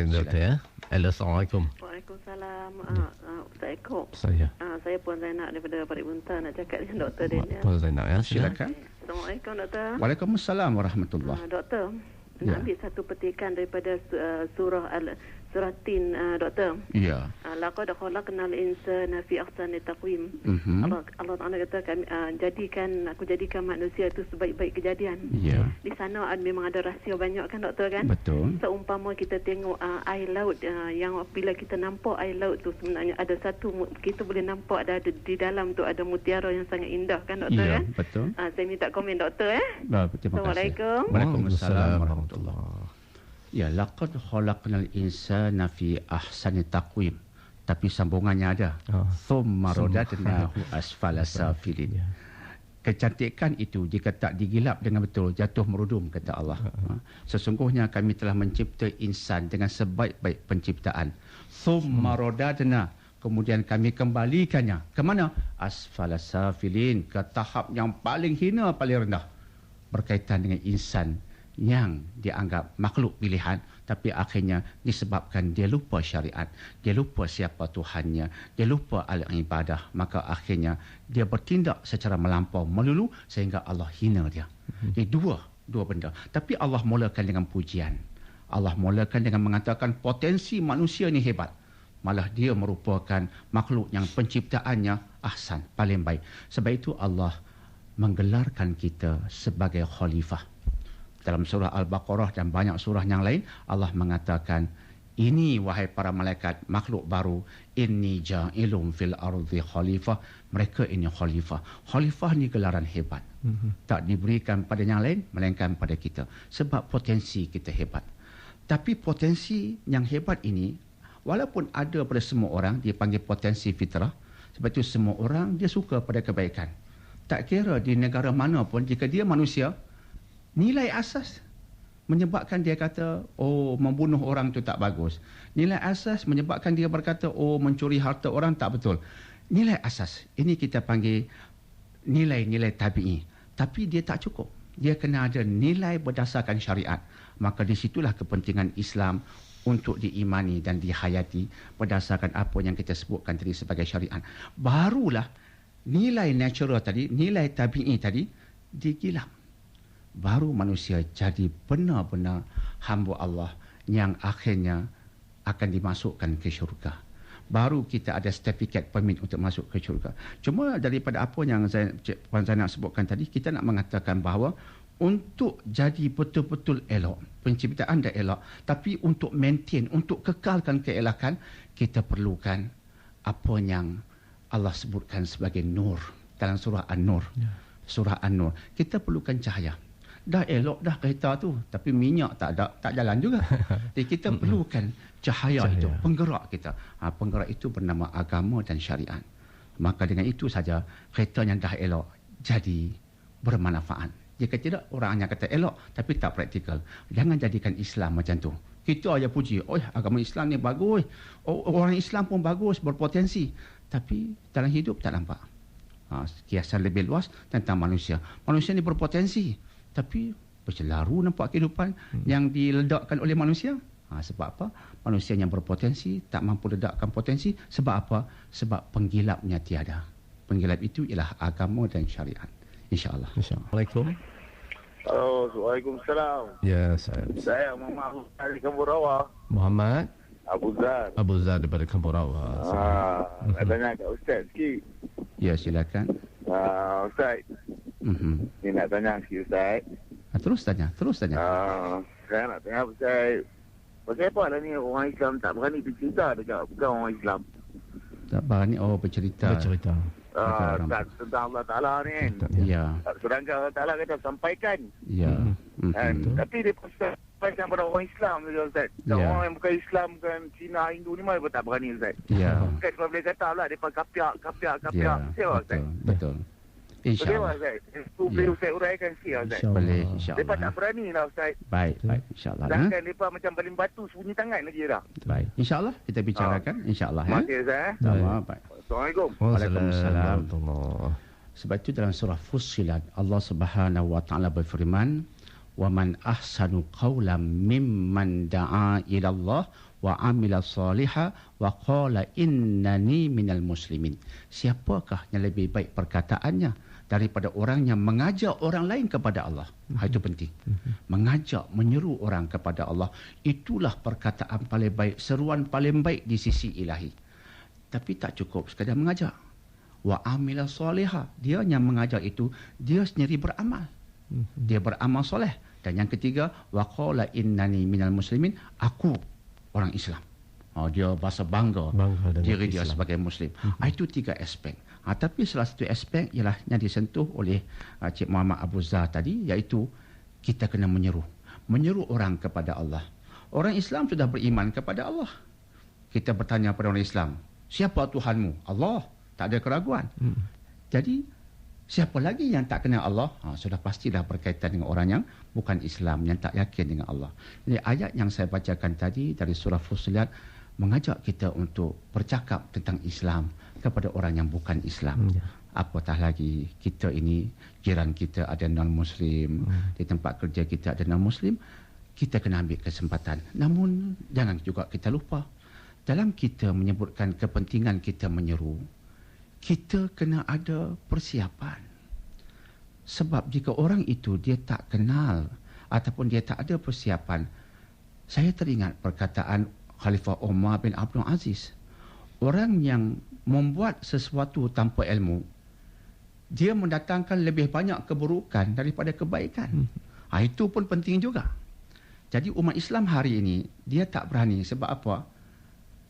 lain doktor ya. Hello, Assalamualaikum. Waalaikumsalam. Ustaz Eko. Saya Puan Zainab daripada Parit Bunta nak cakap dengan Dr. Den. Puan Zainab ya. Silakan. Assalamualaikum doktor. Waalaikumsalam warahmatullahi. Doktor, nak ambil satu petikan daripada surah Tin, doktor. Ya. Laqad khalaqnal insana fi ahsani taqwim. Allah Taala kata kami aku jadikan manusia itu sebaik-baik kejadian. Ya. Di sana memang ada rahsia banyak kan doktor kan? Betul. Seumpama kita tengok air laut yang bila kita nampak air laut tu sebenarnya ada satu kita boleh nampak ada di dalam tu ada mutiara yang sangat indah kan doktor ya, kan? Betul. Saya minta komen doktor Terima kasih. Assalamualaikum. Waalaikumsalam warahmatullahi. Ya, laqad khalaqnal insana fi ahsani taqwim. Tapi sambungannya ada. Thumma radadnahu asfala safilin. Kecantikan itu jika tak digilap dengan betul jatuh merudum, kata Allah. Sesungguhnya kami telah mencipta insan dengan sebaik-baik penciptaan. Thumma radadna, kemudian kami kembalikannya ke mana? Asfala safilin, ke tahap yang paling hina, paling rendah berkaitan dengan insan yang dianggap makhluk pilihan, tapi akhirnya disebabkan dia lupa syariat, dia lupa siapa Tuhannya, dia lupa al-ibadah, maka akhirnya dia bertindak secara melampau, melulu, sehingga Allah hina dia. Jadi dua benda. Tapi Allah mulakan dengan pujian. Allah mulakan dengan mengatakan potensi manusia ni hebat. Malah dia merupakan makhluk yang penciptaannya ahsan, paling baik. Sebab itu Allah menggelarkan kita sebagai khalifah. Dalam surah Al-Baqarah dan banyak surah yang lain, Allah mengatakan, ini wahai para malaikat, makhluk baru, inni ja'ilum fil ardi khalifah. Mereka ini khalifah. Khalifah ni gelaran hebat. Tak diberikan pada yang lain, melainkan pada kita. Sebab potensi kita hebat. Tapi potensi yang hebat ini, walaupun ada pada semua orang, dia panggil potensi fitrah. Sebab itu semua orang, dia suka pada kebaikan. Tak kira di negara mana pun, jika dia manusia, nilai asas menyebabkan dia kata, oh, membunuh orang itu tak bagus. Nilai asas menyebabkan dia berkata, oh, mencuri harta orang tak betul. Nilai asas, ini kita panggil nilai-nilai tabi'i. Tapi dia tak cukup. Dia kena ada nilai berdasarkan syariat. Maka di situlah kepentingan Islam untuk diimani dan dihayati berdasarkan apa yang kita sebutkan tadi sebagai syariat. Barulah nilai natural tadi, nilai tabi'i tadi digilap. Baru manusia jadi benar-benar hamba Allah yang akhirnya akan dimasukkan ke syurga. Baru kita ada sertifikat permit untuk masuk ke syurga. Cuma daripada apa yang Puan Zainab sebutkan tadi, kita nak mengatakan bahawa untuk jadi betul-betul elok, penciptaan dah elok, tapi untuk maintain, untuk kekalkan keelakan, kita perlukan apa yang Allah sebutkan sebagai nur dalam surah An-Nur. Surah An-Nur. Kita perlukan cahaya. Dah elok dah kereta tu, tapi minyak tak ada, tak jalan juga. Jadi kita perlukan cahaya itu, penggerak kita. Penggerak itu bernama agama dan syariat. Maka dengan itu saja kereta yang dah elok jadi bermanfaat. Jika tidak, orang hanya kata elok tapi tak praktikal. Jangan jadikan Islam macam tu. Kita aja puji, oh, agama Islam ni bagus. Oh, orang Islam pun bagus, berpotensi. Tapi dalam hidup tak nampak. Kiasan lebih luas tentang manusia. Manusia ni berpotensi. Tapi bercelaru nampak kehidupan yang diledakkan oleh manusia. Sebab apa? Manusia yang berpotensi tak mampu ledakkan potensi. Sebab apa? Sebab penggilapnya tiada. Penggilap itu ialah agama dan syariat. InsyaAllah. Assalamualaikum. Waalaikumsalam. Ya, saya Muhammad dari Kampung Rawa. Muhammad Abu Zar daripada Kampung Rawa. Nak tanya kat Ustaz sikit. Ya, silakan. Ustaz, ni nak tanya sikit Ustaz. Terus tanya. Saya nak tanya Ustaz, pasal apa lah ni orang Islam tak berani bercerita dekat bukan orang Islam? Tak berani bercerita. Tentang Allah Ta'ala ni kan. Ya. Sedangkan Allah Ta'ala kata sampaikan. Ya. Tapi dia sampaikan pada orang Islam saja Ustaz. Orang yang bukan Islam, bukan Cina, Hindu ni mana pun tak berani Ustaz. Ya. Bukan kalau boleh kata lah, mereka kapiak. Ya, betul. InsyaAllah. Itu boleh Ustaz uraikan sikit Ustaz. Boleh, insyaAllah. Mereka tak berani lah Ustaz. Baik, insyaAllah. Sedangkan mereka macam paling batu sembunyi tangan lagi dah. Baik, insyaAllah kita bicarakan. InsyaAllah. Terima kasih Ustaz. Baik. Assalamualaikum. Waalaikumsalam. Sebab itu dalam surah Fussilat, Allah Subhanahu wa taala berfirman, wa man ahsanu qawlan mimman da'a ila Allah wa amila salihah wa qala innani minal muslimin. Siapakah yang lebih baik perkataannya daripada orang yang mengajak orang lain kepada Allah? Itu penting. Mengajak, menyeru orang kepada Allah, itulah perkataan paling baik, seruan paling baik di sisi ilahi. Tapi tak cukup sekadar mengajak. Wa amila salihah, dia yang mengajak itu, dia sendiri beramal. Dia beramal soleh. Dan yang ketiga, wa qala innani minal muslimin, aku orang Islam. Dia bahasa bangga diri dia Islam sebagai Muslim. Itu 3 aspek. Tapi salah satu aspek ialah yang disentuh oleh Cik Muhammad Abu Zah tadi, iaitu kita kena menyeru. Menyeru orang kepada Allah. Orang Islam sudah beriman kepada Allah. Kita bertanya kepada orang Islam, siapa Tuhanmu? Allah. Tak ada keraguan. Jadi, siapa lagi yang tak kenal Allah? Sudah pastilah berkaitan dengan orang yang bukan Islam, yang tak yakin dengan Allah. Jadi ayat yang saya bacakan tadi dari surah Fussilat mengajak kita untuk bercakap tentang Islam kepada orang yang bukan Islam. Apatah lagi kita ini, jiran kita ada non-Muslim, di tempat kerja kita ada non-Muslim, kita kena ambil kesempatan. Namun jangan juga kita lupa, dalam kita menyebutkan kepentingan kita menyeru, kita kena ada persiapan. Sebab jika orang itu dia tak kenal ataupun dia tak ada persiapan, saya teringat perkataan Khalifah Umar bin Abdul Aziz. Orang yang membuat sesuatu tanpa ilmu, dia mendatangkan lebih banyak keburukan daripada kebaikan. Itu pun penting juga. Jadi umat Islam hari ini, dia tak berani. Sebab apa?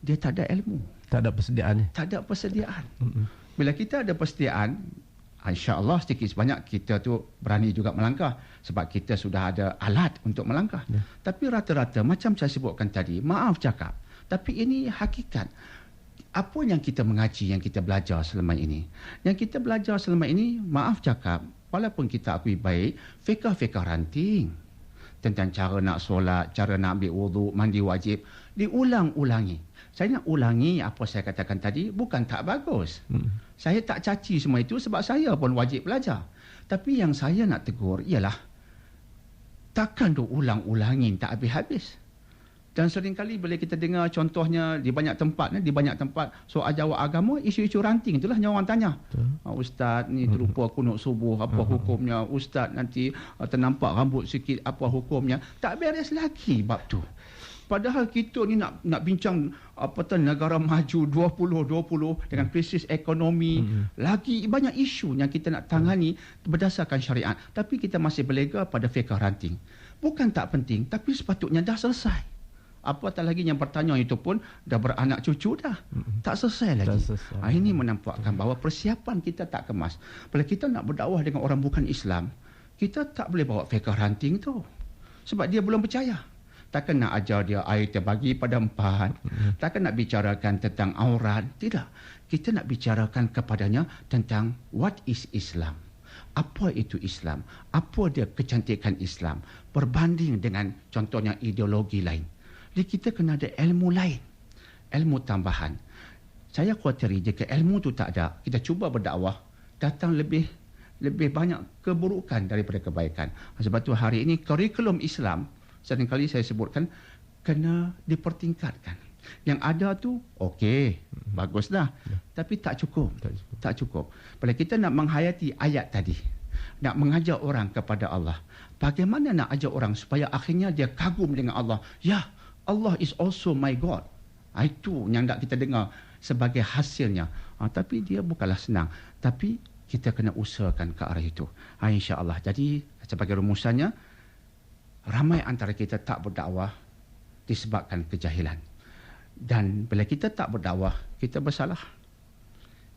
Dia tak ada ilmu. Tak ada persediaan. Tak ada persediaan. Bila kita ada persediaan, insya-Allah sedikit sebanyak kita tu berani juga melangkah sebab kita sudah ada alat untuk melangkah. Tapi rata-rata macam saya sebutkan tadi, maaf cakap, tapi ini hakikat. Apa yang kita mengaji, yang kita belajar selama ini? Yang kita belajar selama ini, maaf cakap, walaupun kita akui baik, fiqh-fiqh ranting tentang cara nak solat, cara nak ambil wuduk, mandi wajib, diulang-ulangi. Saya nak ulangi apa saya katakan tadi, bukan tak bagus. Saya tak caci semua itu sebab saya pun wajib belajar. Tapi yang saya nak tegur ialah takkan tu ulang-ulangin tak habis-habis. Dan seringkali bila kita dengar contohnya di banyak tempat, soal jawab agama, isu-isu ranting itulah yang orang tanya. Ustaz ni terlupa kunut subuh, apa hukumnya? Ustaz nanti ternampak rambut sikit, apa hukumnya? Tak beres lagi bab tu. Padahal kita ni nak bincang negara maju 2020 dengan krisis ekonomi, lagi banyak isu yang kita nak tangani berdasarkan syariat, tapi kita masih berlega pada fiqh ranting. Bukan tak penting, tapi sepatutnya dah selesai. Apatah lagi yang bertanya itu pun dah beranak cucu dah. Tak selesai lagi. Ini menampakkan bahawa persiapan kita tak kemas. Bila kita nak berdakwah dengan orang bukan Islam, kita tak boleh bawa fiqh ranting tu. Sebab dia belum percaya. Takkan nak ajar dia air terbagi pada 4. Takkan nak bicarakan tentang aurat. Tidak. Kita nak bicarakan kepadanya tentang what is Islam. Apa itu Islam? Apa dia kecantikan Islam? Berbanding dengan contohnya ideologi lain. Jadi kita kena ada ilmu lain. Ilmu tambahan. Saya khawatiri jika ilmu itu tak ada, kita cuba berdakwah, datang lebih banyak keburukan daripada kebaikan. Sebab tu hari ini kurikulum Islam, seringkali saya sebutkan, kena dipertingkatkan. Yang ada tu, okey, baguslah. Tapi tak cukup. Tak cukup. Bila kita nak menghayati ayat tadi, nak mengajak orang kepada Allah, bagaimana nak ajak orang supaya akhirnya dia kagum dengan Allah? Ya, Allah is also my God. Itu yang nak kita dengar sebagai hasilnya. Tapi dia bukanlah senang. Tapi kita kena usahakan ke arah itu. InsyaAllah. Jadi sebagai rumusannya, ramai antara kita tak berdakwah disebabkan kejahilan. Dan bila kita tak berdakwah, kita bersalah.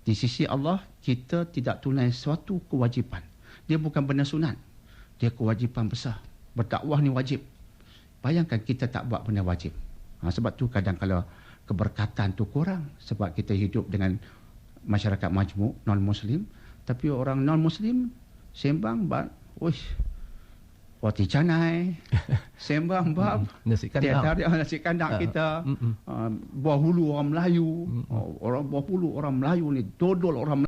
Di sisi Allah, kita tidak tunai suatu kewajipan. Dia bukan benda sunat. Dia kewajipan besar. Berdakwah ni wajib. Bayangkan kita tak buat benda wajib. Sebab tu kadang-kadang keberkatan tu kurang. Sebab kita hidup dengan masyarakat majmuk, non-Muslim. Tapi orang non-Muslim sembang bab, roti canai, sembang bab nasi kandang kita, buah hulu orang Melayu. Orang buah hulu orang Melayu ni dodol orang